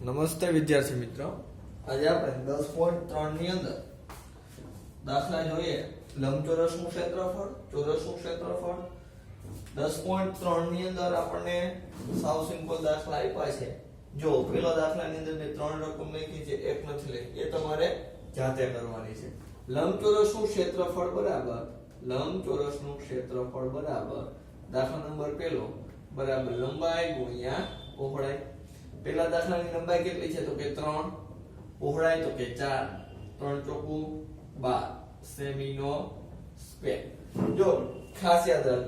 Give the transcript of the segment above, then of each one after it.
નમસ્તે વિદ્યાર્થી મિત્રો, આજે આપણે 10.3 ની અંદર દાખલા જોઈએ. લંબચોરસનું ક્ષેત્રફળ, ચોરસનું ક્ષેત્રફળ. 10.3 ની અંદર આપણને સાવ સિમ્પલ દાખલા આપ્યા છે. જો પેલા દાખલાની અંદર મેં 3 રકમ લખી છે, એક નથી લખી, એ તમારે જાતે કરવાની છે. લંબચોરસનું ક્ષેત્રફળ બરાબર દાખલા નંબર પહેલો બરાબર લંબાઈ ગુણ્યા પહોળાઈ. પેલા દાખલાની લંબાઈ કેટલી છે તો કે 3, પહોળાઈ તો કે 4, 3 ચોકું 12 સેમીનો સ્ક્વેર. જો ખાસ યાદ રાખ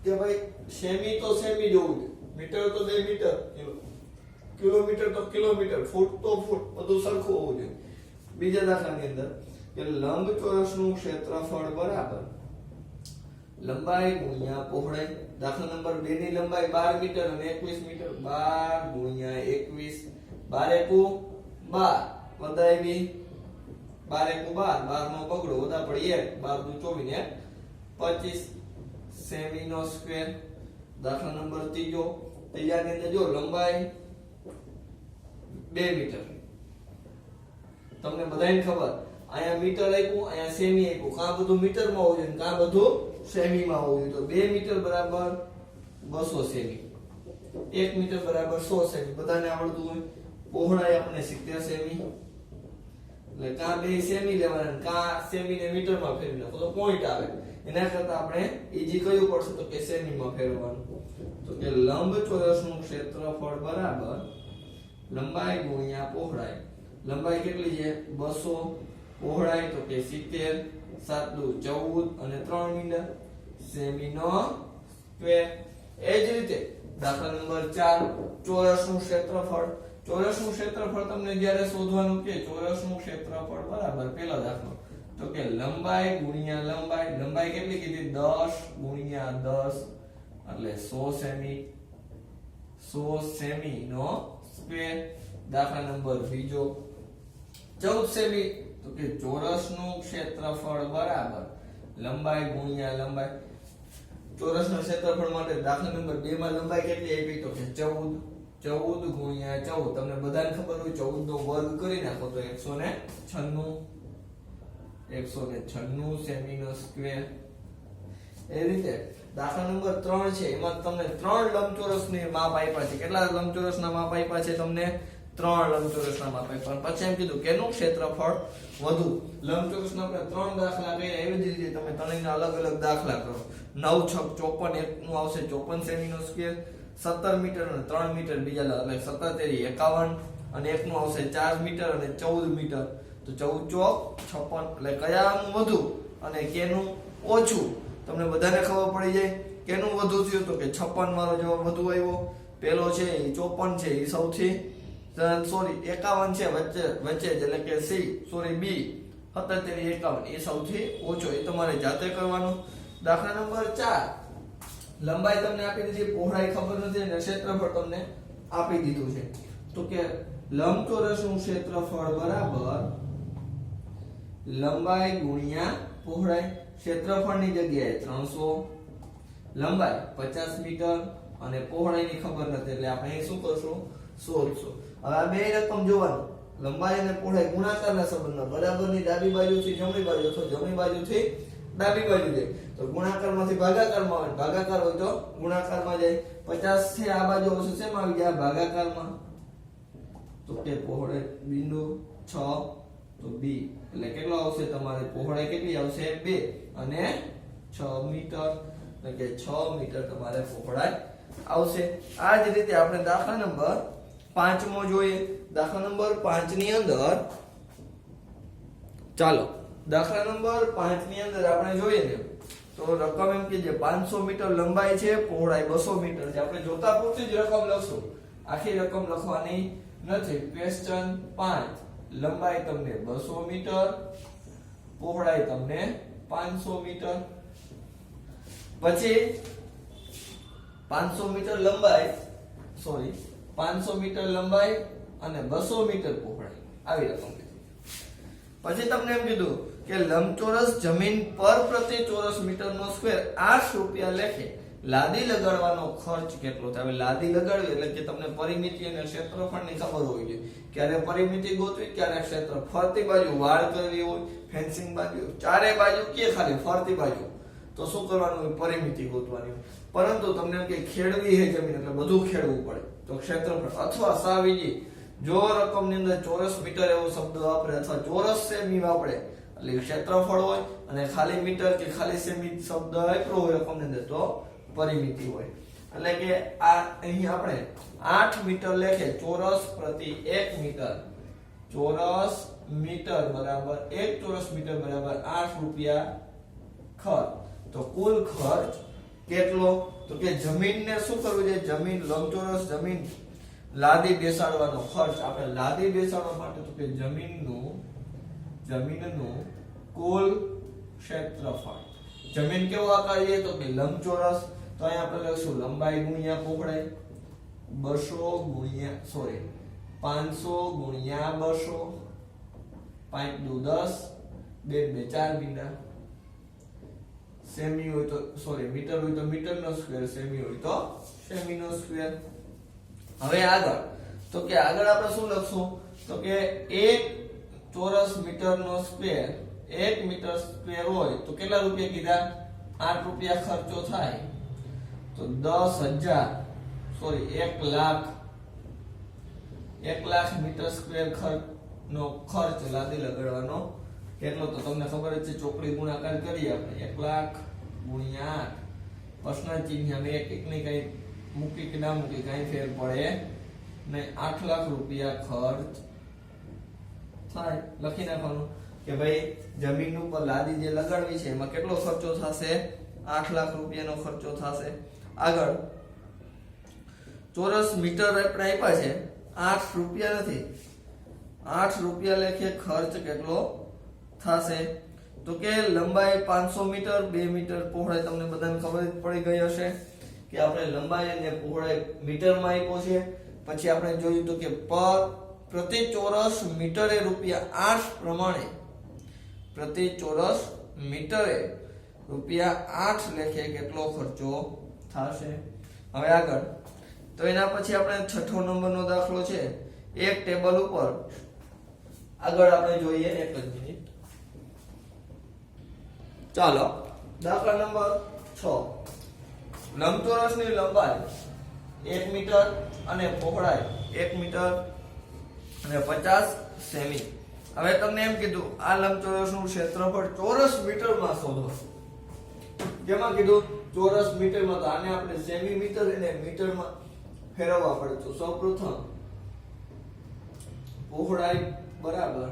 કે ભાઈ સેમી તો સેમી જોવું છે, મીટર તો 2 મીટર, કિલોમીટર તો કિલોમીટર, ફૂટ તો ફૂટ, બધું સરખું હોવું જોઈએ. બીજા દાખલાની અંદર કે લંબચોરસનું ક્ષેત્રફળ બરાબર લંબાઈ ગુણ્યા પહોળાઈ. દાખલા નંબર 2 ની લંબાઈ 12 મીટર અને 21 મીટર. 12 ગુણ્યા 21, 12 એકુ 12 વધાવી 12 એકુ 12, 12 નો બગડો વધા પડી 1, 12 દુ 24 25 સેમી નો સ્ક્વેર. દાખલા નંબર 3 ત્રીજાની અંદર જો લંબાઈ 2 મીટર. તમને બધાને ખબર અહીંયા મીટર આપ્યું, અહીંયા સેમી આપ્યું, કા બધું મીટરમાં હોવું જોઈએ, કા બધું સેમીમાં હોવું જોઈએ. તો 2 મીટર બરાબર 200 સેમી, 1 મીટર બરાબર 100 સેમી, બધાને આવડતું હોય. પહોળાઈ આપણે 70 સેમી, એટલે કા બે સેમી લેવાના, કા સેમી ને મીટરમાં ફેરવી નાખો તો પોઈન્ટ આવે. એના કરતા આપણે ઈજી કયું પડશે તો કે સેમીમાં ફેરવવાનું. તો કે લંબચોરસનું ક્ષેત્રફળ બરાબર લંબાઈ ગુણ્યા પહોળાઈ. લંબાઈ કેટલી છે 200, પહોળાઈ તો કે 70, 7 દુ 14 અને 3 મીટર સેમીનો સ્ક્વેર. એ જ રીતે દાખલા નંબર 4 ચોરસનું ક્ષેત્રફળ. ચોરસનું ક્ષેત્રફળ તમને જ્યારે શોધવાનું કે ચોરસનું ક્ષેત્રફળ બરાબર પેલો દાખલો તો કે લંબાઈ ગુણ્યા લંબાઈ. લંબાઈ કેટલી કીધી 10 ગુણ્યા 10 એટલે 100 સેમી, 100 સેમી નો સ્ક્વેર. દાખલા નંબર બીજો 14 સેમી તો કે ચોરસનું ક્ષેત્રફળ બરાબર લંબાઈ ગુણ્યા લંબાઈ. ચોરસના ક્ષેત્રફળ માટે દાખલા નંબર 2 માં લંબાઈ કેટલી આપી તો કે 14, 14 ગુણ્યા 14. તમને બધાને ખબર હોય 14 નો વર્ગ કરી નાખો તો 196 સેમી નો સ્ક્વેર. એ રીતે દાખલા નંબર 3 છે, એમાં તમને 3 લંબચોરસની માપ આપ્યા છે. કેટલા લંબચોરસના માપ આપ્યા છે તમને? 3 લંબચોરસના માપ આપ્યા. પછી એમ કીધું કેનું ક્ષેત્રફળ વધુ. લંબચોરસના આપણે 3 દાખલા કર્યા, એવી જ રીતે તમે ત્રણેયના અલગ અલગ દાખલા કરો. 9 6 54, એકનું આવશે 54 સેમી નો સ્ક્વેર, 17 મીટર અને 3 મીટર બીજા એટલે 17 તેરી 51, અને એકનું આવશે 4 મીટર અને 14 મીટર. તો 14 ચોક 56. એટલે કયાનું વધુ અને કેનું ઓછું તમને બધાને ખબર પડી જાય. કેનું વધુ થયું તો કે 56 મારો જવાબ વધુ આવ્યો. પેલો છે એ 54 છે, એ સૌથી સોરી 51 છે વચ્ચે એટલે કે સી સોરી બી 77 51 એ સૌથી ઓછો. એ તમારે જાતે કરવાનું. દાખલા નંબર 4 લંબાઈ તમને આપી દીધી, પહોળાઈ ખબર નથી અને ક્ષેત્રફળ તમને આપી દીધું છે. તો કે લંબચોરસનું ક્ષેત્રફળ બરાબર લંબાઈ ગુણ્યા પહોળાઈ. ક્ષેત્રફળની જગ્યાએ 300, લંબાઈ 50 મીટર અને પહોળાઈની ખબર નથી એટલે આપણે અહીં શું કરશું શોધશું. હવે આ બે રકમ જોવાનું, લંબાઈ અને પહોળાઈ ગુણાકારના સંબંધમાં બરાબરની ડાબી બાજુથી જમણી બાજુ અથવા જમણી બાજુથી ડાબી બાજુ જાય તો ગુણાકારમાંથી ભાગાકારમાં આવે, ભાગાકાર હોય તો ગુણાકારમાં જાય. 50 છે આ બાજુ આવશે શેમાં આવી જાય ભાગાકારમાં, તો કે પહોળાઈ બિંદુ 6 તો બી એટલે કેટલો આવશે તમારે પહોળાઈ કેટલી આવશે 2 અને 6 મીટર એટલે કે 6 મીટર તમારે પહોળાઈ આવશે. આ જ રીતે આપણે દાખલા નંબર 5 માં જોઈએ. દાખલા નંબર 5 ની અંદર ચાલો દાખલા નંબર 5 ની અંદર આપણે જોઈએ ને તો રકમ એમ કે જે 500 મીટર લંબાઈ છે, પહોળાઈ 200 મીટર છે. આપણે જોતા પૂરતી જ રકમ લખશું, આખી રકમ લખવાની નથી. ક્વેશ્ચન 5 લંબાઈ તમને 200 મીટર, પહોળાઈ તમને 500 મીટર. પછી 500 મીટર લંબાઈ સોરી 500 મીટર લંબાઈ અને 200 મીટર પહોળાઈ આવી રકમ કીધી. પછી તમને એમ કીધું કે લંબચોરસ જમીન પર પ્રતિ ચોરસ મીટરનો સ્ક્વેર 8 રૂપિયા લેખે લાદી લગાડવાનો ખર્ચ કેટલો થાય? હવે લાદી લગાડવી એટલે કે તમને પરિમિતિ અને ક્ષેત્રફળની ખબર હોવી જોઈએ. ક્યારે પરિમિતિ ગોતવી, ક્યારે ક્ષેત્ર. ફરતી બાજુ વાળ કરવી હોય, ફેન્સિંગ બાજુ, ચારે બાજુ કે ખાલી ફરતી બાજુ, તો શું કરવાનું હોય? પરિમિતિ ગોતવાની. પરંતુ તમને એમ કે ખેડવી છે જમીન એટલે બધું ખેડવું પડે, તો ક્ષેત્રફળ. અથવા સાવીજી જો રકમની અંદર ચોરસ મીટર એવો શબ્દ વાપરે અથવા ચોરસ સેમી વાપરે એટલે ક્ષેત્રફળ હોય, અને ખાલી મીટર કે ખાલી સેમી શબ્દ વાપરો હોય રકમની અંદર તો પરિમિતિ હોય. એટલે કે આ અહીં આપણે 8 મીટર લેખે ચોરસ પ્રતિ 1 મીટર, ચોરસ મીટર બરાબર 1 ચોરસ મીટર બરાબર 8 રૂપિયા ખર્ચ. તો કુલ ખર્ચ કેટલો? તો કે જમીનને શું કરવું છે? જમીન લંબચોરસ જમીન લાદી બેસાડવાનો ખર્ચ. આપણે લાદી બેસાડવા માટે તો કે જમીનનું કુલ ક્ષેત્રફળ. જમીન કેવો આકાર છે? તો કે લંબચોરસ. તો અહીં આપણે લખશું લંબાઈ ગુણ્યા પહોળાઈ 500 ગુણ્યા 200, 5 દુ 10, 2 2 4 મીંડા. સેમી હોય તો મીટર હોય તો મીટરનો સ્ક્વેર, સેમી હોય તો સેમીનો સ્ક્વેર. હવે આગળ તો કે આગળ આપણે શું લખશું? તો કે 1 ચોરસ મીટરનો સ્ક્વેર, 1 મીટર સ્ક્વેર હોય તો કેટલા રૂપિયા કીધા? 8 રૂપિયા ખર્ચો થાય. તો 1 લાખ મીટર સ્ક્વેર નો ખર્ચ લાદી લગાડવાનો કેટલો? તો તમને ખબર જ છે, ચોકડી ગુણાકાર કરીએ આપણે. 1 લાખ ગુણ્યા 8, પ્રશ્ન ચિહ્ન અને એક ની કઈ મૂકી કે ના મૂકી કઈ ફેર પડે નહીં. 8 લાખ રૂપિયા ખર્ચ થાય. લખી નાખવાનું કે ભાઈ જમીન ઉપર લાદી જે લગાડવી છે એમાં કેટલો ખર્ચો થશે? 8 લાખ રૂપિયાનો ખર્ચો થશે. આગળ ચોરસ મીટર આપણે આપ્યા છે, 8 રૂપિયા નથી, 8 રૂપિયા લેખે ખર્ચ કેટલો થશે? તો કે લંબાઈ 500 મીટર, 2 મીટર પહોળાઈ. તમને બધાને ખબર પડી ગઈ હશે કે આપણે લંબાઈ અને પહોળાઈ મીટરમાં આપ્યો છે. પછી આપણે જોયું તો કે પ્રતિ ચોરસ મીટરે રૂપિયા 8 પ્રમાણે, પ્રતિ ચોરસ મીટરે રૂપિયા 8 લેખે કેટલો ખર્ચો થશે? હવે આગળ તો એના પછી આપણે 6થો નંબરનો દાખલો છે. એક ટેબલ ઉપર આગળ આપણે જોઈએ. એક જ મિનિટ, ચાલો. દાખલા નંબર 6. લંબચોરસની લંબાઈ 1 મીટર અને પહોળાઈ 1 મીટર અને 50 સેમી. હવે તમને એમ કીધું આ લંબચોરસનું ક્ષેત્રફળ ચોરસ મીટરમાં શોધો. જેમાં કીધું ચોરસ મીટરમાં, તો આને આપણે સેમી મીટર અને મીટરમાં ફેરવવા પડે. તો સૌપ્રથમ પહોળાઈ બરાબર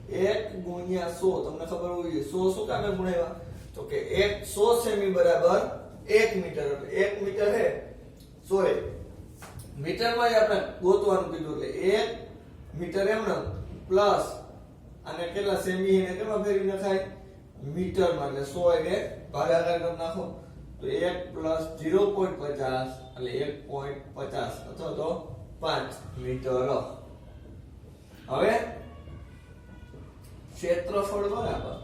1 ગુણ્યા 100. તમને ખબર હોવી જોઈએ 100 શું કામે ગુણાવ્યા? તો કે 100 સેમી બરાબર 1 મીટર. 1 મીટર હે 100 મીટરમાં જ આપણે ગોતવાનું કીધું. એટલે 1 મીટર એમનો પ્લસ અને કેટલા સેમી એને કેમાં ફેરવી નખાય? મીટરમાં. એટલે 100 એને ભાગાકાર કરી નાખો તો 1 પ્લસ 0.50 એટલે 1.50 અથવા તો 5 મીટર. હવે ક્ષેત્રફળ બરાબર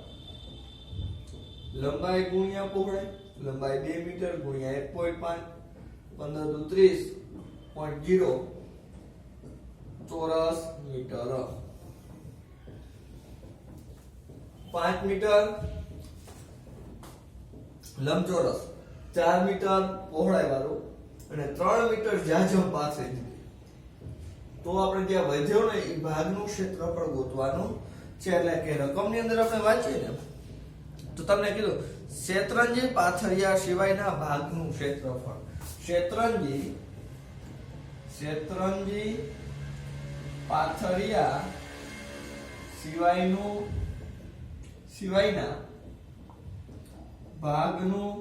લંબાઈ ગુણ્યા પહોળાઈ. લંબાઈ 2 મીટર ગુણ્યા 1.5, 15 દુ 30.0 ચોરસ મીટર. 5 મીટર લંબચોરસ, 4 મીટર પહોળાઈ વાળું અને 3 મીટર જાજમ પાસે. તો આપણે જ્યાં વધ્યો ને એ ભાગનું ક્ષેત્રફળ ગોતવાનું છે. એટલે કે રકમની અંદર આપણે વાંચીએ ને તો તમને કીધું શેત્રંજી પાથરિયા સિવાયના ભાગનું ક્ષેત્રફળ. શેત્રંજી પાથરિયા સિવાયના ભાગનું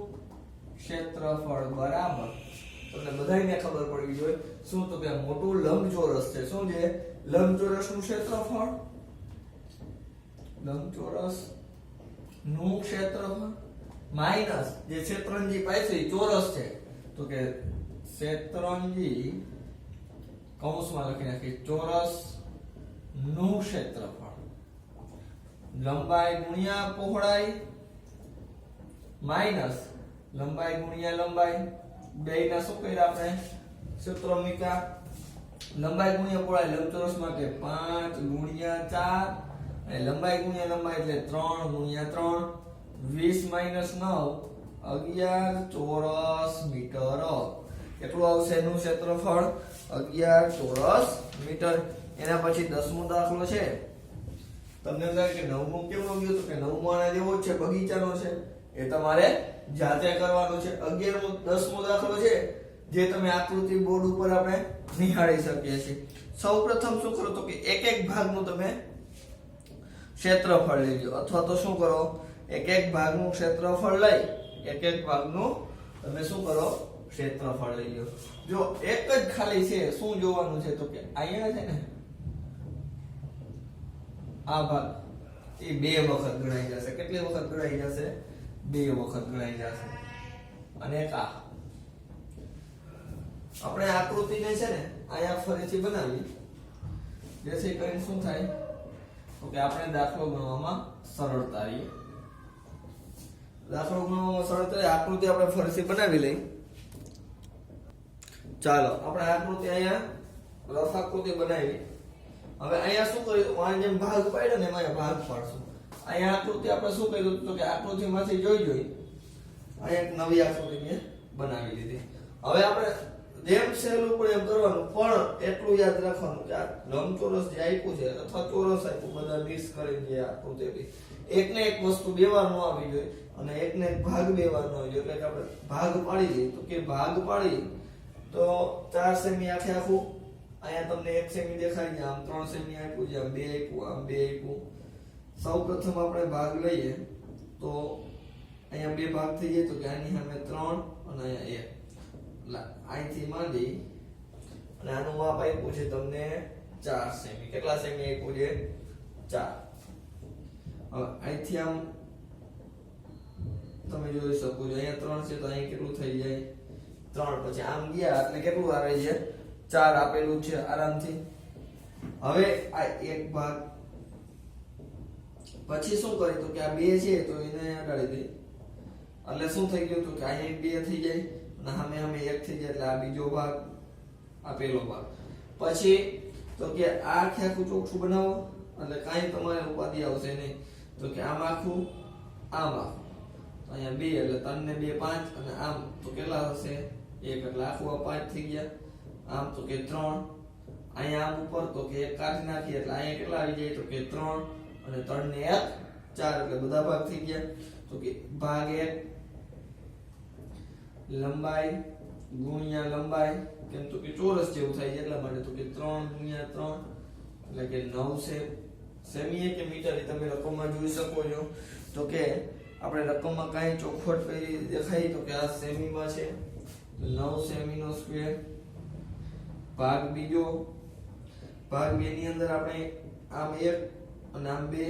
ક્ષેત્રફળ બરાબર. તમને બધાને ખબર પડવી જોઈએ શું? તો કે મોટું લંબચોરસ છે. શું છે? લંબચોરસનું ક્ષેત્રફળ, લંબચોરસ નું ક્ષેત્રફળ માઈનસ જે શેત્રંજી પાથરી ચોરસ છે. તો કે શેત્રંજી કૌંસમાં લખી નાખી ચોરસ નું ક્ષેત્રફળ, લંબાઈ ગુણ્યા પહોળાઈ માઈનસ લંબાઈ ગુણ્યા લંબાઈ બેયના શું કર્યા આપણે સૂત્રો મૂક્યા લંબાઈ ગુણ્યા પહોળાઈ લંબચોરસ માટે 5 ગુણ્યા 4 અને લંબાઈ ગુણ્યા લંબાઈ એટલે 3 ગુણ્યા 3 20 - 9 11 ચોરસ મીટર કેટલું આવશે એનું ક્ષેત્રફળ 11 ચોરસ મીટર એના પછી 10મો દાખલો છે તમને લાગે કે 9મો કેવો ગયો તો કે 9મો આના જેવો જ છે બગીચાનો છે એ તમારે જાતે કરવાનું છે 11મો 10મો દાખલો છે જે તમે આકૃતિ બોર્ડ ઉપર આપણે નિહાળી શકીએ છીએ સૌપ્રથમ શું કરો તો કે એક એક ભાગનું તમે ક્ષેત્રફળ લેજો અથવા તો શું કરો એક એક ભાગનું ક્ષેત્રફળ લઈ એક એક ભાગનું તમે શું કરો ક્ષેત્રફળ લઈ લો જો એક જ ખાલી છે શું જોવાનું છે તો કે અહીંયા છે ને આ ભાગ એ બે વખત ગણાઈ જશે કેટલી વખત ગણાઈ જશે બે વખત ગણાઈ જશે અને એક આ આપણે આકૃતિને છે ને અહીંયા ફરીથી બનાવી જેથી કરીને શું થાય તો કે આપણે દાખલો ગણવામાં સરળતા રહે દાખલો ગણવામાં સરળતા રહે આકૃતિ આપણે ફરીથી બનાવી લઈ ચાલો આપણે આકૃતિ અહીંયા રફ આકૃતિ બનાવી હવે અહીંયા શું કર્યું આ જેમ ભાગ પાડ્યો ને એમાં ભાગ પાડશું અહીંયા આકૃતિ આપણે શું કર્યું તો કે આકૃતિમાંથી જોઈ અહીંયા એક નવી આકૃતિ મેં બનાવી લીધી હવે આપણે જેમ સહેલું પડે એમ કરવાનું પણ એટલું યાદ રાખવાનું કે આ લંબચોરસ જે આપ્યું છે અથવા ચોરસ આપ્યું બધા મિક્સ કરીને જે આકૃતિ આપી એકને એક વસ્તુ બે વાર ન આવી જોઈએ અને એકને એક ભાગ બે વાર ન આવી જોઈએ એટલે આપણે ભાગ પાડી દઈએ તો કે ભાગ પાડી તો 4 સેમી આખે આખું અહીંયા તમને 1 સેમી દેખાય છે આમ 3 સેમી આપ્યું છે આમ 2 આપ્યું આમ 2 આપ્યું સૌપ્રથમ આપણે ભાગ લઈએ તો અહીંયા બે ભાગ થઈ જાય તો કે આની સામે 3 અને અહીંયા 1 અહીંથી માંડી અને આનું માપ આપ્યું છે તમને 4 સેમી કેટલા સેમી આપ્યું છે 4 હવે અહીંથી આમ તમે જોઈ શકો છો અહીંયા 3 છે તો અહીંયા કેટલું થઈ જાય 3 પછી આમ ગયા એટલે કેટલું આવે છે 4 આપેલું છે આરામથી હવે આ એક ભાગ પછી શું કરી તો કે આ બે છે તો એને અડાડી દે એટલે શું થઈ ગયું તો કે આ એક બે થઈ જાય અને સામે સામે એક થઈ જાય એટલે આ બીજો ભાગ આ પહેલો ભાગ પછી તો કે આ આખે આખું ચોખ્ખું બનાવો એટલે કાંઈ તમારે ઉપાધિ આવશે નહીં તો કે આમ આખું આમ આખું તો અહીંયા 2 એટલે 3 ને 2 5 અને આમ તો કેટલા હશે 1 એટલે આખું આ 5 થઈ ગયા આમ તો કે 3 અહીંયા આમ ઉપર તો કે 1 કાઢી નાખીએ એટલે અહીંયા કેટલા આવી જાય તો કે 3 અને 3 ને 1 4 એટલે બધા ભાગ થઈ ગયા તો કે ભાગ 1 લંબાઈ ગુણ્યા લંબાઈ કેમ તો કે ચોરસ જેવું થાય છે એટલા માટે તો કે 3 ગુણ્યા 3 એટલે કે 9 સેમી કે મીટર એ તમે રકમમાં જોઈ શકો છો તો કે આપણે રકમમાં કાંઈ ચોખવટ કરી દેખાય તો કે આ સેમીમાં છે 9 સેમી નો સ્ક્વેર ભાગ બીજો ભાગ 2 ની અંદર આપણે આમ 1 અને આમ 2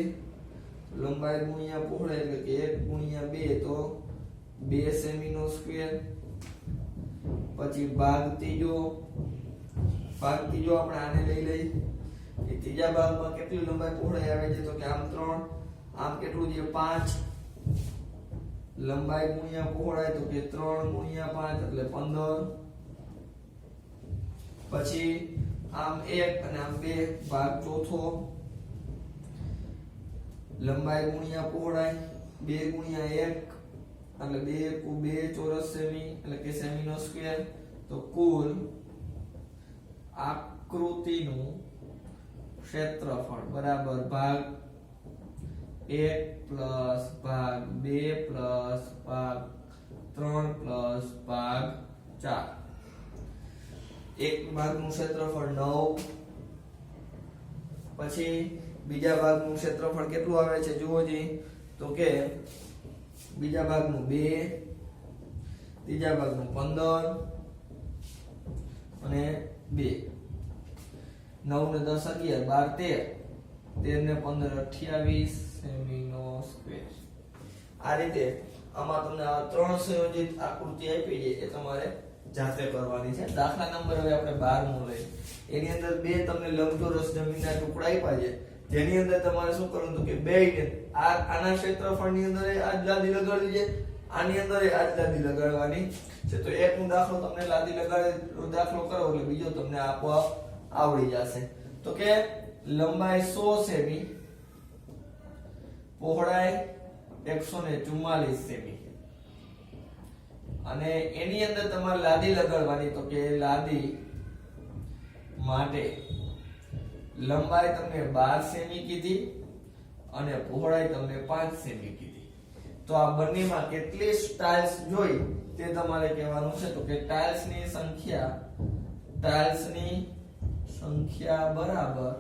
લંબાઈ ગુણ્યા પહોળાઈ એટલે કે 1 ગુણ્યા 2 તો 2 સેમી નો સ્ક્વેર પછી ભાગ ત્રીજો આપણે આને લઈ લઈ એ ત્રીજા ભાગમાં કેટલી લંબાઈ પહોળાઈ આવે છે તો કે આમ 3 આમ કેટલું છે 5 લંબાઈ ગુણ્યા પહોળાઈ તો કે 3 ગુણ્યા 5 એટલે 15 પછી આમ 1 અને આમ 2 ભાગ ચોથો લંબાઈ ગુણ્યા પહોળાઈ 2 ગુણ્યા 1 એટલે 2 કુ 2 ચોરસ સેમી એટલે કે સેમી નો સ્ક્વેર તો કુલ આકૃતિનું ક્ષેત્રફળ બરાબર ભાગ 1 પ્લસ ભાગ 2 પ્લસ ભાગ 3 પ્લસ ભાગ 4 એક ભાગનું ક્ષેત્રફળ 9 પછી બીજા ભાગનું ક્ષેત્રફળ કેટલું આવે છે જુઓ જી તો કે બીજા ભાગનું 2 ત્રીજા ભાગનું 15 અને 2 9 ને 10 11 12 13 ને 15 28 સેમી નો સ્ક્વેર આ રીતે આમાં તમને આ ત્રણ સંયોજિત આકૃતિ આપી છે એ તમારે જાતે કરવાની છે દાખલા નંબર હવે આપણે 12મો લઈએ એની અંદર બે તમને લંબચોરસ જમીનના ટુકડા આપ્યા છે જેની અંદર તમારે શું કરવાનું કે બે આના ક્ષેત્રફળની અંદર આ લાદી લગાડવી છે આની અંદર આ જ લાદી લગાડવાની છે. તો એકનો દાખલો તમને લાદી લગાડે દાખલો કરો એટલે બીજો તમને આપોઆપ આવડી જશે. તો કે લંબાઈ 100 સેમી, પહોળાઈ 144 સેમી અને એની અંદર તમારે લાદી લગાડવાની. તો કે લાદી માટે લંબાઈ તમને 12 સેમી કીધી અને પહોળાઈ તમને 5 સેમી કીધી. તો આ બંનેમાં કેટલી ટાઇલ્સ જોઈ તે તમારે કહેવાનું છે. તો કે ટાઇલ્સની સંખ્યા બરાબર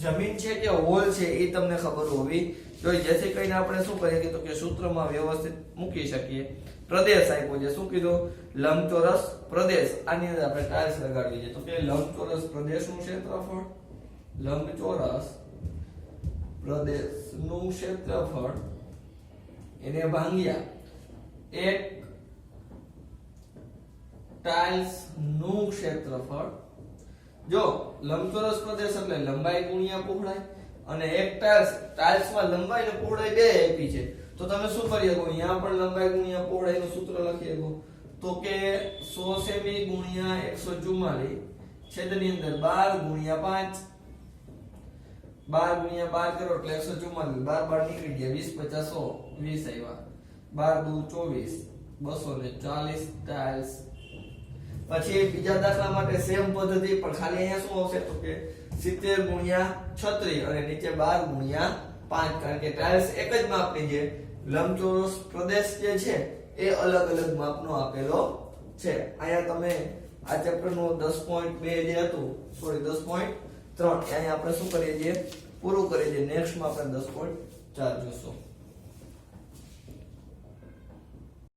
જમીન છે કે હોલ છે એ તમને ખબર હોવી જોઈએ. જેથી કરીને આપણે શું કરીએ તો કે સૂત્રમાં વ્યવસ્થિત મૂકી શકીએ. પ્રદેશ આપ્યો છે, શું કીધું? લંબચોરસ પ્રદેશ. આની અંદર આપણે ટાઇલ્સ લગાડવી છે. તો કે લંબચોરસ પ્રદેશનું ક્ષેત્રફળ, લંબચોરસ પ્રદેશનું ક્ષેત્રફળ એને ભાંગ્યા એક ટાઇલ્સ નું ક્ષેત્રફળ. જો લંબચોરસ પ્રદેશ એટલે લંબાઈ ગુણ્યા પહોળાઈ અને એક ટાઇલ્સમાં લંબાઈ અને પહોળાઈ બે આપી છે. તો તમે શું કરી શકો? અહીંયા પણ લંબાઈ ગુણ્યા પહોળાઈનું સૂત્ર લખી શકો. તો કે 100 સેમી ગુણ્યા 144 છેદની અંદર 12 ગુણ્યા 5, 12 ગુણ્યા 12 કરો એટલે 144, 12 નીકળી ગયા, 20 50 100, 20 આવ્યા, 12 દુ 24, 240 ટાઇલ્સ. પછી બીજા દાખલા માટે સેમ પદ્ધતિ પણ ખાલી અહીંયા શું આવશે તો કે 70 ગુણ્યા 36 અને નીચે 12 ગુણ્યા 5, કારણ કે ટાઇલ્સ એક જ માપની છે. લંબચોરસ પ્રદેશ જે છે એ અલગ અલગ માપનો આપેલો છે. અહીંયા તમે આ ચેપ્ટરનું 10.2 જે હતું, સોરી 10.3 અહીંયા આપણે શું કરીએ છીએ? પૂરું કરીએ છીએ. નેક્સ્ટમાં આપણે 10.4 જોશું.